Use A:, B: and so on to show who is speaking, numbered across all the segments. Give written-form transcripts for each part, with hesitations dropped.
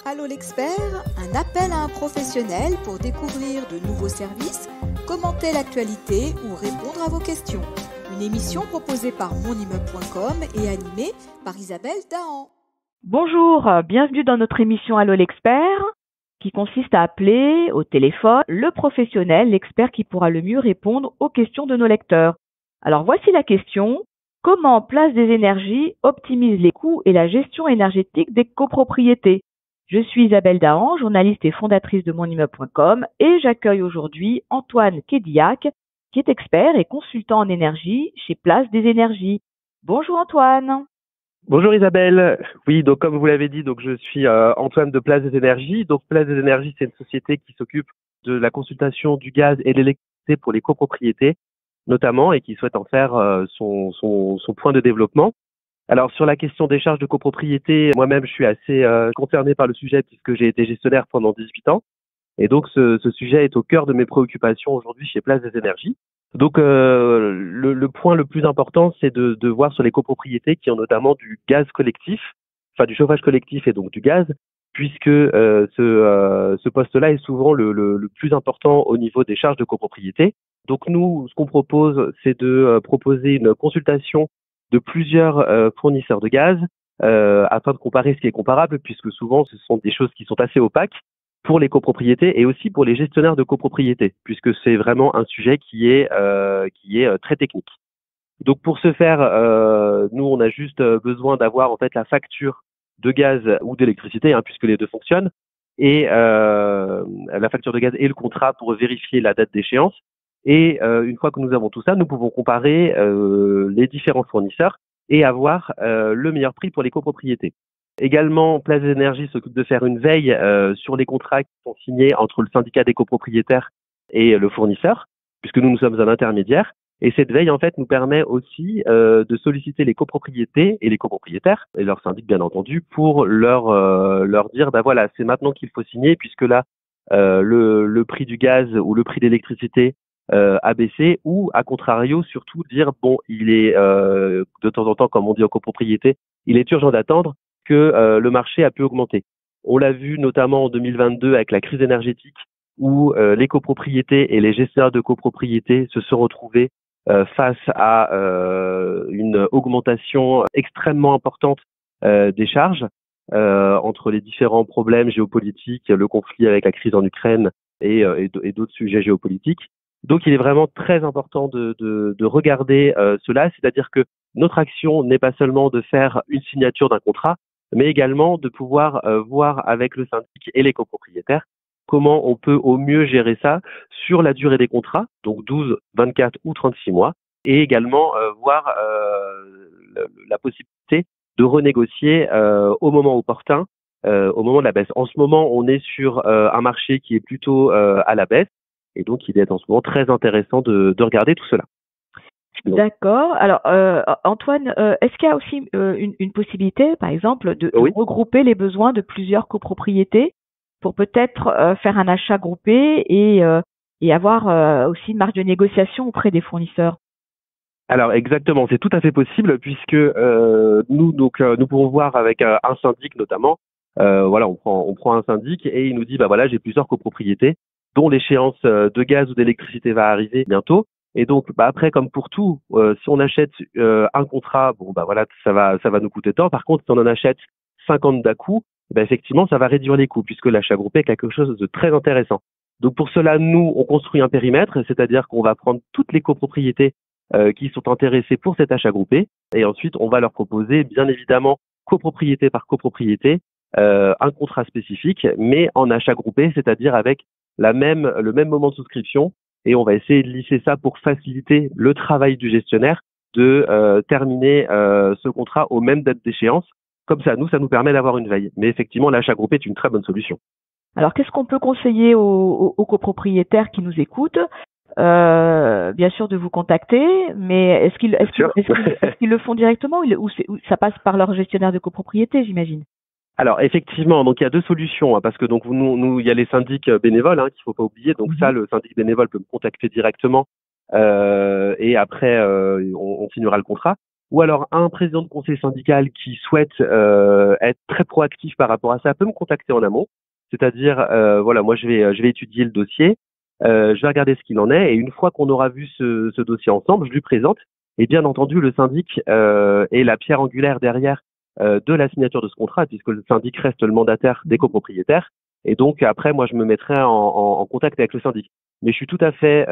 A: Allô l'expert, un appel à un professionnel pour découvrir de nouveaux services, commenter l'actualité ou répondre à vos questions. Une émission proposée par monimmeuble.com et animée par Isabelle Dahan.
B: Bonjour, bienvenue dans notre émission Allô l'expert, qui consiste à appeler au téléphone le professionnel, l'expert qui pourra le mieux répondre aux questions de nos lecteurs. Alors voici la question: comment Place des Énergies optimise les coûts et la gestion énergétique des copropriétés? Je suis Isabelle Dahan, journaliste et fondatrice de monimmeuble.com, et j'accueille aujourd'hui Antoine Kédillac, qui est expert et consultant en énergie chez Place des Énergies. Bonjour Antoine.
C: Bonjour Isabelle. Oui, donc comme vous l'avez dit, donc je suis Antoine de Place des Énergies. Donc Place des Énergies, c'est une société qui s'occupe de la consultation du gaz et de l'électricité pour les copropriétés, notamment, et qui souhaite en faire son point de développement. Alors sur la question des charges de copropriété, moi-même je suis assez concerné par le sujet puisque j'ai été gestionnaire pendant 18 ans. Et donc ce sujet est au cœur de mes préoccupations aujourd'hui chez Place des Énergies. Donc le point le plus important, c'est de voir sur les copropriétés qui ont notamment du gaz collectif, enfin du chauffage collectif et donc du gaz, puisque ce poste-là est souvent le plus important au niveau des charges de copropriété. Donc nous, ce qu'on propose, c'est de proposer une consultation de plusieurs fournisseurs de gaz afin de comparer ce qui est comparable, puisque souvent ce sont des choses qui sont assez opaques pour les copropriétés et aussi pour les gestionnaires de copropriétés, puisque c'est vraiment un sujet qui est très technique. Donc pour ce faire, nous on a juste besoin d'avoir en fait la facture de gaz ou d'électricité, puisque les deux fonctionnent, et la facture de gaz et le contrat pour vérifier la date d'échéance. Et une fois que nous avons tout ça, nous pouvons comparer les différents fournisseurs et avoir le meilleur prix pour les copropriétés. Également, Place des Énergies s'occupe de faire une veille sur les contrats qui sont signés entre le syndicat des copropriétaires et le fournisseur, puisque nous sommes un intermédiaire. Et cette veille, en fait, nous permet aussi de solliciter les copropriétés et les copropriétaires, et leurs syndics bien entendu, pour leur dire, voilà, c'est maintenant qu'il faut signer, puisque là, le prix du gaz ou le prix d'électricité a baissé, ou à contrario, surtout dire, il est de temps en temps, comme on dit en copropriété, il est urgent d'attendre que le marché a pu augmenter. On l'a vu notamment en 2022 avec la crise énergétique où les copropriétés et les gestionnaires de copropriétés se sont retrouvés face à une augmentation extrêmement importante des charges entre les différents problèmes géopolitiques, le conflit avec la crise en Ukraine et d'autres sujets géopolitiques. Donc il est vraiment très important de regarder cela, c'est-à-dire que notre action n'est pas seulement de faire une signature d'un contrat, mais également de pouvoir voir avec le syndic et les copropriétaires comment on peut au mieux gérer ça sur la durée des contrats, donc 12, 24 ou 36 mois, et également voir la possibilité de renégocier au moment opportun, au moment de la baisse. En ce moment, on est sur un marché qui est plutôt à la baisse, et donc il est en ce moment très intéressant de regarder tout cela.
B: D'accord. Alors, Antoine, est-ce qu'il y a aussi une possibilité, par exemple, de regrouper les besoins de plusieurs copropriétés pour peut-être faire un achat groupé et avoir aussi une marge de négociation auprès des fournisseurs?
C: Alors exactement, c'est tout à fait possible puisque nous pouvons voir avec un syndic notamment. On prend un syndic et il nous dit j'ai plusieurs copropriétés dont l'échéance de gaz ou d'électricité va arriver bientôt. Et donc, après, comme pour tout, si on achète un contrat, ça va nous coûter tant. Par contre, si on en achète 50 d'à-coup, effectivement, ça va réduire les coûts puisque l'achat groupé est quelque chose de très intéressant. Donc, pour cela, nous, on construit un périmètre, c'est-à-dire qu'on va prendre toutes les copropriétés qui sont intéressées pour cet achat groupé, et ensuite, on va leur proposer, bien évidemment, copropriété par copropriété, un contrat spécifique, mais en achat groupé, c'est-à-dire avec le même moment de souscription. Et on va essayer de lisser ça pour faciliter le travail du gestionnaire de terminer ce contrat aux mêmes dates d'échéance. Comme ça nous permet d'avoir une veille. Mais effectivement, l'achat groupé est une très bonne solution.
B: Alors, qu'est-ce qu'on peut conseiller aux copropriétaires qui nous écoutent? Bien sûr, de vous contacter, mais est-ce qu'ils le font directement ou ça passe par leur gestionnaire de copropriété, j'imagine?
C: Alors effectivement, donc il y a deux solutions, parce que donc nous il y a les syndics bénévoles qu'il faut pas oublier. Donc ça, le syndic bénévole peut me contacter directement et après on signera le contrat. ou alors un président de conseil syndical qui souhaite être très proactif par rapport à ça peut me contacter en amont. C'est-à-dire, voilà, moi je vais étudier le dossier, je vais regarder ce qu'il en est, et une fois qu'on aura vu ce dossier ensemble, je lui présente. Et bien entendu, le syndic est la pierre angulaire derrière de la signature de ce contrat, puisque le syndic reste le mandataire des copropriétaires. Et donc après, moi, je me mettrai en contact avec le syndic. Mais je suis tout à fait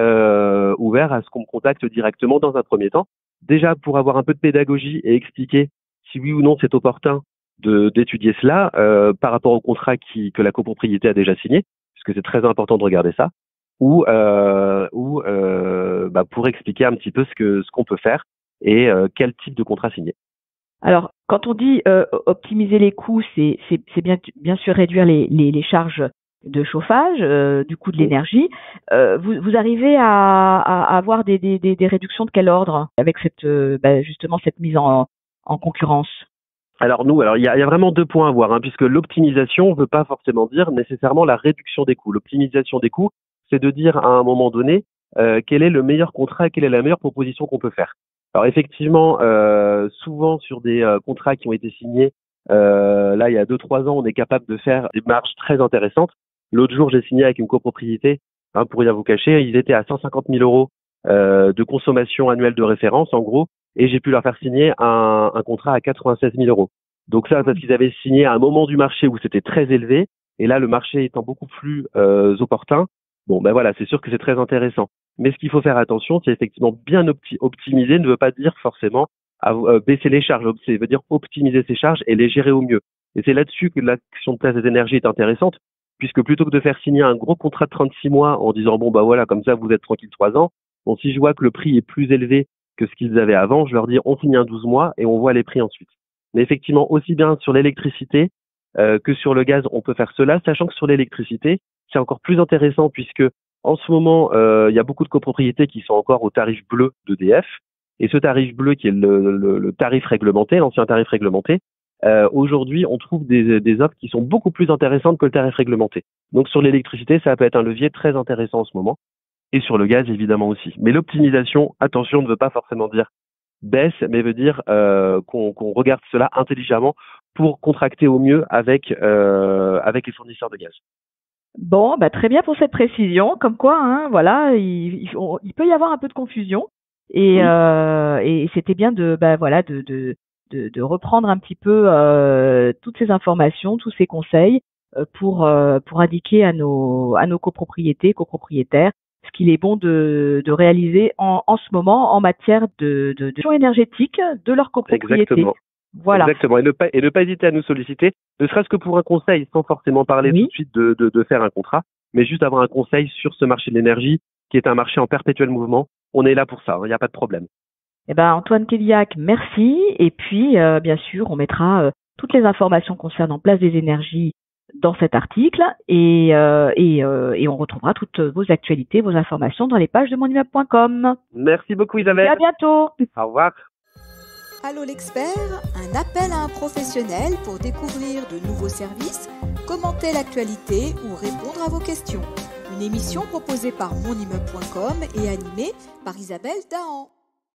C: ouvert à ce qu'on me contacte directement dans un premier temps. Déjà pour avoir un peu de pédagogie et expliquer si oui ou non c'est opportun d'étudier cela par rapport au contrat que la copropriété a déjà signé, puisque c'est très important de regarder ça, ou pour expliquer un petit peu ce qu'on peut faire et quel type de contrat signer.
B: Alors, quand on dit optimiser les coûts, c'est bien sûr réduire les charges de chauffage, du coût de l'énergie. Vous arrivez à avoir des réductions de quel ordre avec justement cette mise en concurrence?
C: Alors il y a vraiment 2 points à voir, hein, puisque l'optimisation ne veut pas forcément dire nécessairement la réduction des coûts. L'optimisation des coûts, c'est de dire à un moment donné quel est le meilleur contrat, quelle est la meilleure proposition qu'on peut faire. Alors effectivement, souvent sur des contrats qui ont été signés, là il y a 2-3 ans, on est capable de faire des marges très intéressantes. L'autre jour, j'ai signé avec une copropriété, pour rien vous cacher, ils étaient à 150 000 euros de consommation annuelle de référence en gros, et j'ai pu leur faire signer un contrat à 96 000 euros. Donc ça, parce qu'ils avaient signé à un moment du marché où c'était très élevé, et là le marché étant beaucoup plus opportun, bon ben voilà, c'est sûr que c'est très intéressant. Mais ce qu'il faut faire attention, c'est effectivement bien optimiser, ne veut pas dire forcément baisser les charges, ça veut dire optimiser ses charges et les gérer au mieux. Et c'est là-dessus que l'action de Place des Énergies est intéressante, puisque plutôt que de faire signer un gros contrat de 36 mois en disant bon bah voilà, comme ça vous êtes tranquille 3 ans, bon si je vois que le prix est plus élevé que ce qu'ils avaient avant, je leur dis on signe un 12 mois et on voit les prix ensuite. Mais effectivement, aussi bien sur l'électricité que sur le gaz, on peut faire cela, sachant que sur l'électricité, c'est encore plus intéressant puisque en ce moment, il y a beaucoup de copropriétés qui sont encore au tarif bleu d'EDF. Et ce tarif bleu qui est le tarif réglementé, l'ancien tarif réglementé, aujourd'hui, on trouve des offres qui sont beaucoup plus intéressantes que le tarif réglementé. Donc sur l'électricité, ça peut être un levier très intéressant en ce moment. Et sur le gaz, évidemment aussi. Mais l'optimisation, attention, ne veut pas forcément dire baisse, mais veut dire qu'on regarde cela intelligemment pour contracter au mieux avec les fournisseurs de gaz.
B: Bon, très bien pour cette précision. Comme quoi, voilà, il peut y avoir un peu de confusion et, oui. Et c'était bien de reprendre un petit peu toutes ces informations, tous ces conseils pour indiquer à nos copropriétaires ce qu'il est bon de réaliser en ce moment en matière de gestion énergétique de leur copropriété.
C: Exactement.
B: Voilà.
C: Exactement. Et ne pas hésiter à nous solliciter, ne serait-ce que pour un conseil, sans forcément parler tout de suite de faire un contrat, mais juste avoir un conseil sur ce marché de l'énergie, qui est un marché en perpétuel mouvement. On est là pour ça, il n'y a pas de problème.
B: Eh ben, Antoine Kéliac, merci. Et puis, bien sûr, on mettra toutes les informations concernant Place des Énergies dans cet article et on retrouvera toutes vos actualités, vos informations dans les pages de monimmeuble.com.
C: Merci beaucoup Isabelle.
B: Et à bientôt.
C: Au revoir.
A: Allô l'expert, un appel à un professionnel pour découvrir de nouveaux services, commenter l'actualité ou répondre à vos questions. Une émission proposée par monimmeuble.com et animée par Isabelle Dahan.